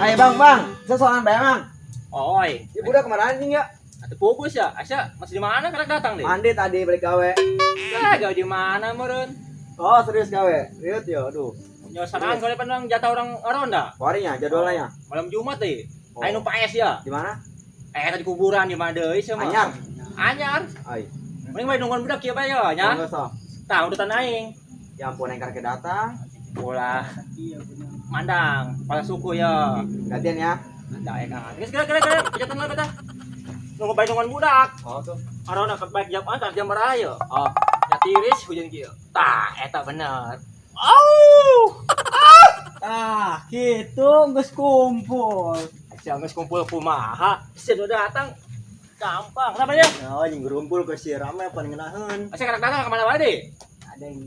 Hai bang, sesoalan bang. Oi, Ibu udah kemana anjing ya? ada fokus ya? Asya masih di mana? Karena datang deh. Mandi tadi balik gawe. Gawe di mana meren? Oh serius gawe? Riut yo, aduh. Nyosaran kali pandang jatah orang ronda. Warinya, jadwalnya. Malam Jumat deh. Oh. Ayo numpak es ya. Di mana? Tadi kuburan di mana deui sama. Anyar. Anyar. Ai. Mending bae nungguan budak kieu bae ya nya. Enggak so. Tah urutan aing. Ya ampun yang karek datang. Bola. Mandang, kepala suku ya. Gantian ya. Ada ya kan. Geus geus pejatan lah betah. Nunggu bae nungguan budak. Oh tuh. Arona ke baik jam antar jam beraya. Oh, ya tiris hujan kieu. Tah eta bener. Ah, gitu geus kumpul. Siang geus kumpul kumaha? Sudah datang. Gampang. Kenapa ya? Oh, yang gerumpul ke si rame paling ngenaheun. Masih kadang-kadang kemana wae deh? Ada yang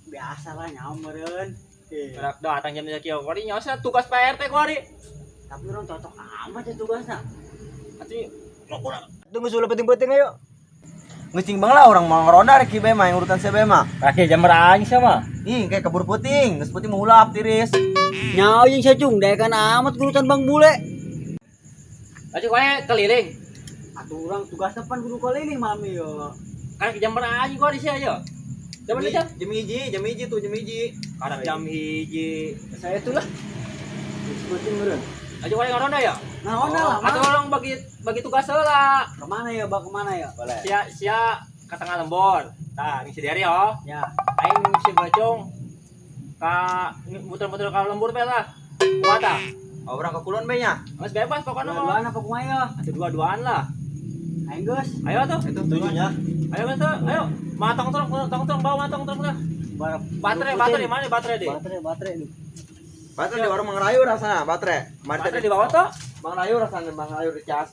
biasa lah nyampereun. Kadang datang jam kieu. Kori nyosa tugas PRT kori. Tapi orang cocok amat ya tugasnya. Atuh Tunggu sudah penting-penting ayo. Ngesting bang lah orang mau ngeronda rek kieu mah yang urutan saya mah. Kaki jam berani sama. Ih, kayak kebur puting, geus puting mau ulap tiris. Nyao yang sajung deh kan amat urusan Bang Bule. Aja kowe keliling. Atuh orang tugas depan kudu keliling malam ieu. Kan jam berani kok di sia ya. Jam berapa jam? Jam hiji tuh jam hiji. Ada jam hiji. Saya itulah. Sebutin meureun. Aja kowe ngaronda ya? Nah, onda lah. Atau orang bagi tugas heula. Kemana ya, Bang? Kemana ya? Boleh. Sia ka tengah lembur. Tah, ngisi dari yo. Ya. Aing si bacong ka muter-muter ka lembur bae lah. Kuat ah. Oh, orang ke kulon be nya. Mas bebas pokoknya mah. Dua-duaan apa kumaha? Atuh dua-duaan lah. Aing geus. Ayo tuh. Itu tujuhnya. Ayo mas tuh. Ayo. Matang terus bawa matang terus lah. Baterai mana baterai deh? Baterai nih. Baterai di warung Mang Rayu rasanya, baterai. Kemarin Baterai tadi di bawah tuh. Mang Rayu rasanya, Mang Rayu di cas.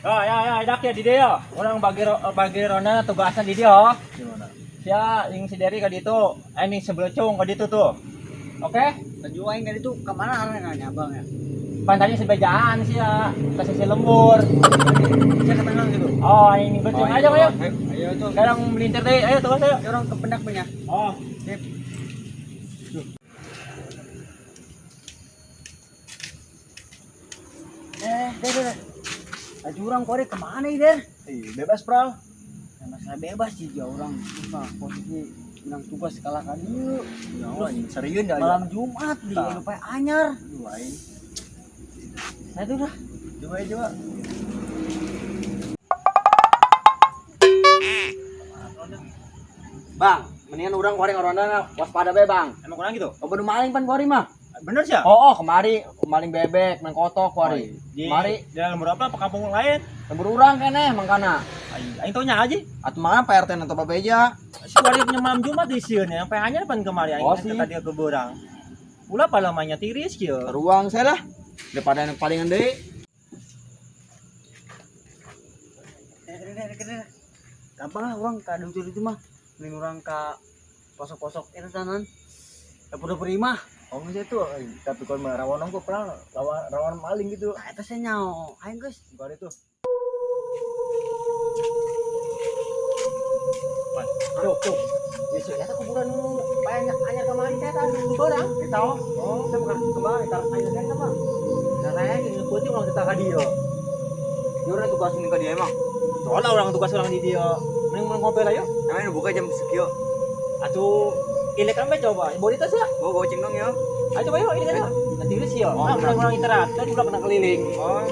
Ya, edak ya di dia. Orang bagi rona tugasan di dia. Gimana? Sia yang si Derry ka ditu. Ini sebelecung ka ditu tuh. Oke? Baju aing dari itu kemana nanya Bang ya? Pantanya sebejaan sih ya. Ke sisi lembur. Saya ketenang gitu. Oh, ini becung aja ayo. Ayo tuh. Sekarang melintir deh. Ayo tuh ayo. Orang kependak punya. Oh, Sip. Der. Ajurang korek kemana ini, Der? Bebas, Pral. Ya, masalah bebas sih dia orang susah posisi menang tugas kalahkan yuk. Serius dah. Malam Jumat di lupa anyar. Juain. Nah itu dah. Coba. Bang, mendingan orang koreng ronda waspada be, Bang. emang kurang gitu? Oh, bener maling pan kori mah. Bener sih ya? Oh, kemari maling bebek, main kotok kori. Mari di dalam berapa apa kampung lain? Lembur urang keneh mangkana. Aing taunya aja. Atuh mana PRT atau Babeja? Si Wari punya malam Jumat di sieun ya. Sampai hanya pan kemari aing Oh, sih. tadi ke borang. Ulah palamanya tiris kieu. Ruang saya lah. Daripada yang palingan deui. Der. Gampang lah orang ka dulur itu mah. Mending orang ka posok-posok itu tanan. Dapur-dapur imah. Oh, nggak itu. Tapi kalau rawan kok pernah rawan maling gitu. Nah, itu saya nyao. Ayo guys. Bukan itu. Tuh. Ya saya kuburan banyak anyar kemarin saya tadi di borang. Kita oh, saya bukan kemarin taruh aja kan sama. Karena yang nyebutin orang kita ka dia. Dia orang tugas ini ke dia emang. Soalnya orang tugas orang di dia. Mending ngobrol ayo. Namanya buka jam sekian. Atuh ilek kan coba. Bodi tas ya. Oh, goceng dong ya. Ayo coba yuk ini kan. Nanti tiris ya. Oh, Orang interaksi kita juga pernah keliling. Oh,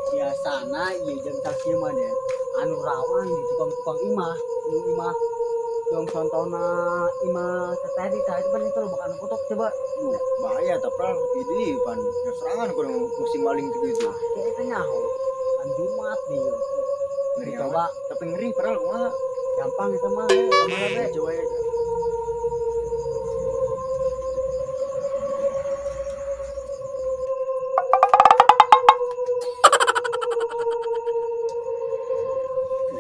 Biasana ieu jeung saksi mah deh. Anu rawan di tukang-tukang imah yang contohna imah tadi itu pan itu lo bakal kotok coba bahaya tapi ini pan serangan kurang musim maling gitu. kayak itu nyaho kan Jumat nih ngeri coba Tapi ngeri padahal mah gampang itu mah kemana be coba ya.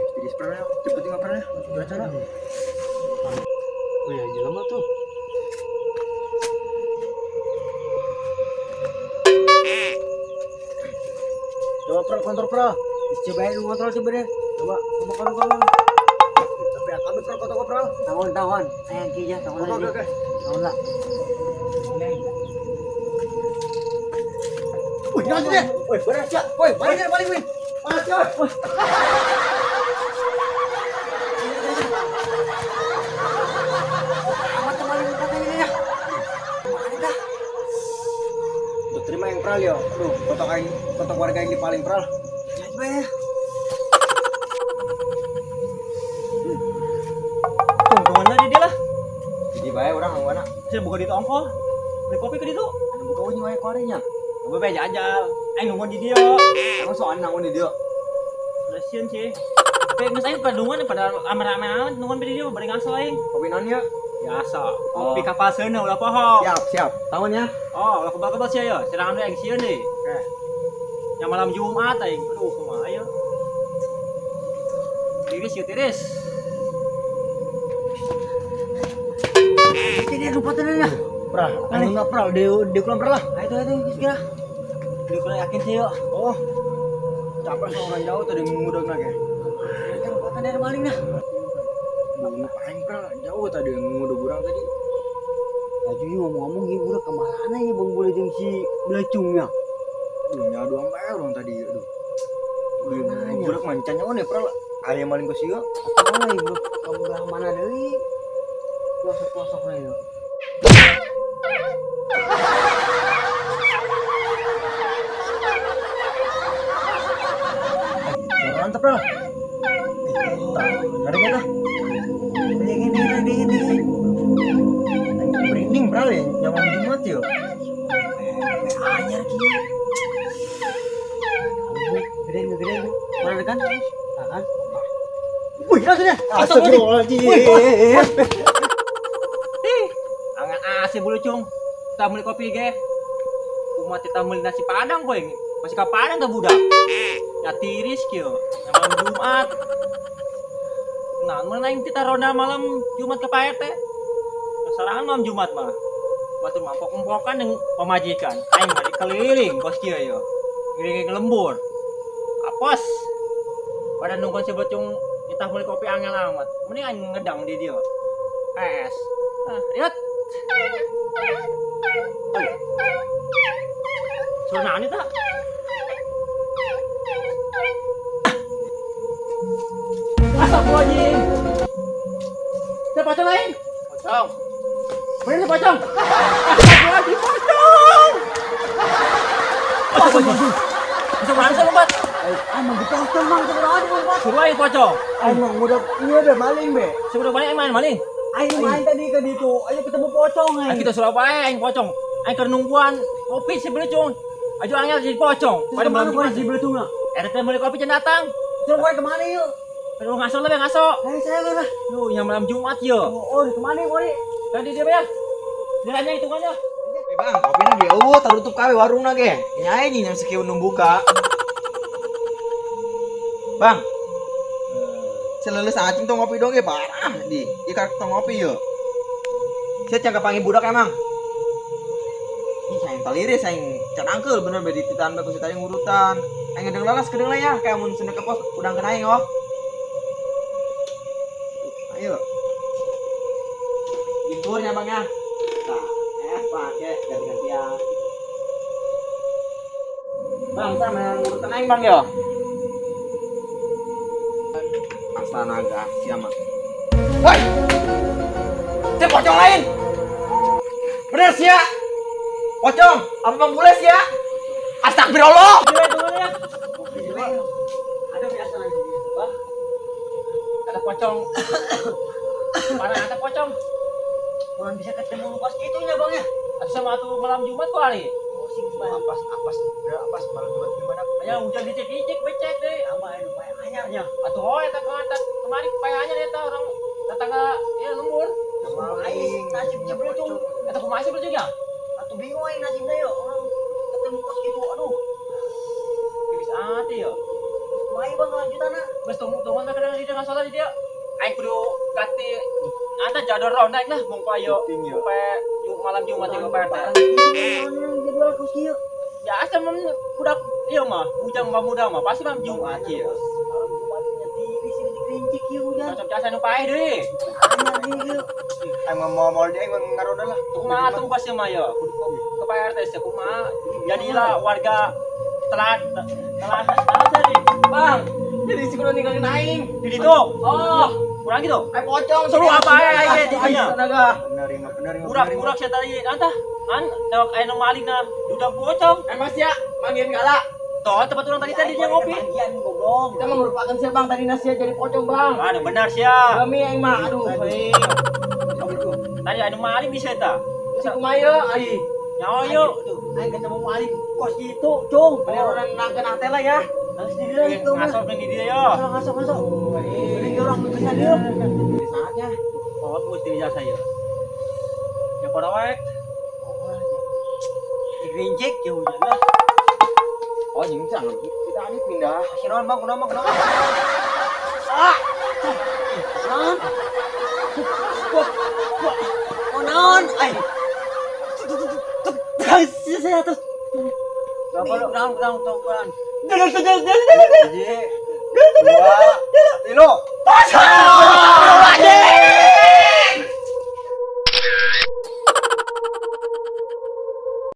Jadi pernah cepetin apa pernah? Acara. oh ya jelema tuh Coba kontrol. cobain lu kontrol coba deh Coba kalau. Tapi kami pral kota pral. Tahun. Ayang kija tahun lagi. Oke. Tahun lah. Wih, nanti deh. Wih, beres ya. Wih, balik wih. Panas ya. Wih. Amat kemarin katanya ya. Mana dah? Tuh, terima yang pral yo. Aduh, kotak warga yang paling pral. Ya coba ya. Tungguan lah di dia lah. Jadi bae orang angwana. Saya buka di tongko. Beli kopi ke di tuh. Anu buka unyu wae korenya. Gue pengen jajal. Aing nungguan di dia. Emang soalnya nanggung di dia. Udah sian sih. Tapi misalnya pada nungguan pada rame-rame amat nungguan di dia bari ngaso aing. Kopi nanya. Biasa. Kopi kapal seuneu ulah poho. Siap. Tahunnya. Oh, ulah kebal-kebal sih ya. Serangan aing sieun deh. Oke. Yang malam Jumat aing. Aduh, kumaha ya. Tiris. Ini lupa tenang ya. Pral, anu na pral, dia kulang pral lah. Itu kira. Dia kurang yakin sih yuk. Oh. Capek sama orang jauh tadi ngudang lagi. Kita lupa dari maling dah. Ngapain pral? Jauh tadi ngudang orang tadi. Laju ngomong-ngomong ini udah kemana ya Bang Bule jeung si Belacungnya. Dunia dua bayar orang tadi. Aduh. Mananya? Budak mancanya oh nih pral. Aya maling ke sieu. Apa ya bro? Kamu belah mana deui? Pelosok-pelosok we yo. Mantap pral. Ada kita. Dingin. Merinding pral ya, nyaman Jumat yo. Anyar kieu. Gede. Mana kan? Kan? Wih, rasanya. Astagfirullahaladzim. Angan asih bulu cung. Kita beli kopi ge. Umat kita beli nasi padang kowe. Masih ka padang teh budak. Ya tiris kieu. Yang malam Jumat. Nah, mana yang kita ronda malam Jumat ke Pak RT? Sarangan malam Jumat mah. Batu mampok-mampokan yang pemajikan. Aing mah dikeliling bos kieu yo. Ngiring lembur. Apos. Pada nungguan si bocung kita beli kopi angel amat. Mending aing ngedang di dia. Es. Nah, lihat. Suruh nani tak? Astagfirullahaladzim. Saya pocong lain. Pocong. Bener saya pocong. Astagfirullahaladzim pocong. Pocong. Bisa langsung lompat. Emang dipotong mang sebenarnya Bang. Suruh aing pocong. Emang udah iya be maling be. Suruh balik aing maling. Ayo main tadi ke ditu. Ayo ketemu pocong Aing kita suruh bae aing pocong. Aing keur nungguan kopi si belecung. Ajo angel jadi pocong. Pada malam Jumat si Belacungnya. RT beli kopi cenah datang. Suruh kowe kemana yuk? Aduh ngaso lebih ngaso. Ayo saya lah. Duh, yang malam Jumat yo. Oh, kemana yuk, Bori? Tadi dia bayar. Jalannya hitungannya. Bang, kopinya ge eueuh tarutup kawe warungna ge. Nyai nya sakieu nu buka. Bang. Seleuleuh acing tong ngopi dong ge parah di. Ieu karek tong ngopi yeuh. Saya cangka panggil budak emang. Ih, sayang taliris sayang canangkeul bener be dititan bae ku si tadi ngurutan. Aing ngedeung lalas kedeung lah ya, kayak mun sendek ke pos udang kena aing oh. Ayo. Ginturnya Bang ya. Nah, pakai ganti-gantian. Bang, sama yang ngurutan aing Bang yo. Astaga, siapa? Woi! Saya pocong lain! Bener sih ya? Pocong! Apa Bang Bule sih ya? Astagfirullah! Dia hitungannya. Ada biasa lagi. Bang. Ada pocong. Mana ada pocong? Kurang bisa ketemu pas itunya Bang ya. Ada sama tuh malam Jumat kok hari. Oh, sing Apes malam Jumat gimana? Ya hujan dicek-cek becek deh. sama itu banyak anyarnya. Atuh hoe eta kemarin payahnya eta orang datang ke ya lembur. Aing nasibnya Belacung. Eta kumaha sih betul ya? Atuh bingung aing nasibnya yuk. Orang ketemu kos gitu. Aduh, Tipis ati ya. main Bang lanjutanna. Geus tunggu-tungguan mah kadang di dia ngasola di dia. Aing kudu ganti anta jadwal ronda lah mung payo. Malam Jumat jeung Pak RT. Jadwal kos kieu. Ya asal budak ieu mah, bujang muda mah pasti malam Jumat ieu. Malam Jumat nyetir Rincik yuk udah. Cocok jasa nu pae deui. Emang mau dia emang ngaruh lah. Kumaha tugas ya mah ya. Ke Pak RT sih kumaha. Jadilah warga telat tadi. Bang, jadi si kudu ninggalin aing. Di situ. Oh, Kurang gitu. pocong Suruh apa ya Aing tenaga. Penerima. Burak saya tadi anta. Dewak aya nu maling na dudak pocong. Mas ya, manggil galak. Toh tempat orang tadi dia ngopi. Bagian goblok. Kita mah merupakan siapa bang tadi nasi jadi pocong bang. Anu benar sia. Kami yang mah aduh. Tadi anu maling bisa ta. Si kumaya ai. Nyawa yuk. Aing ketemu maling kos gitu, cung. Bener orang nangkeun tela ya. Harus di dia itu mah. Ngasok di dia ya. Masuk. Ini orang bisa dia. Jadi saatnya. Oh, mesti jasa ya. Ya pada wae. Digrinjek ya hujan lah. Oh, jincang. Kita ini pindah. Kunaon bang, kunaon. Konon, ai. Saya terus. Berapa lu? Kurang. Jadi, 2,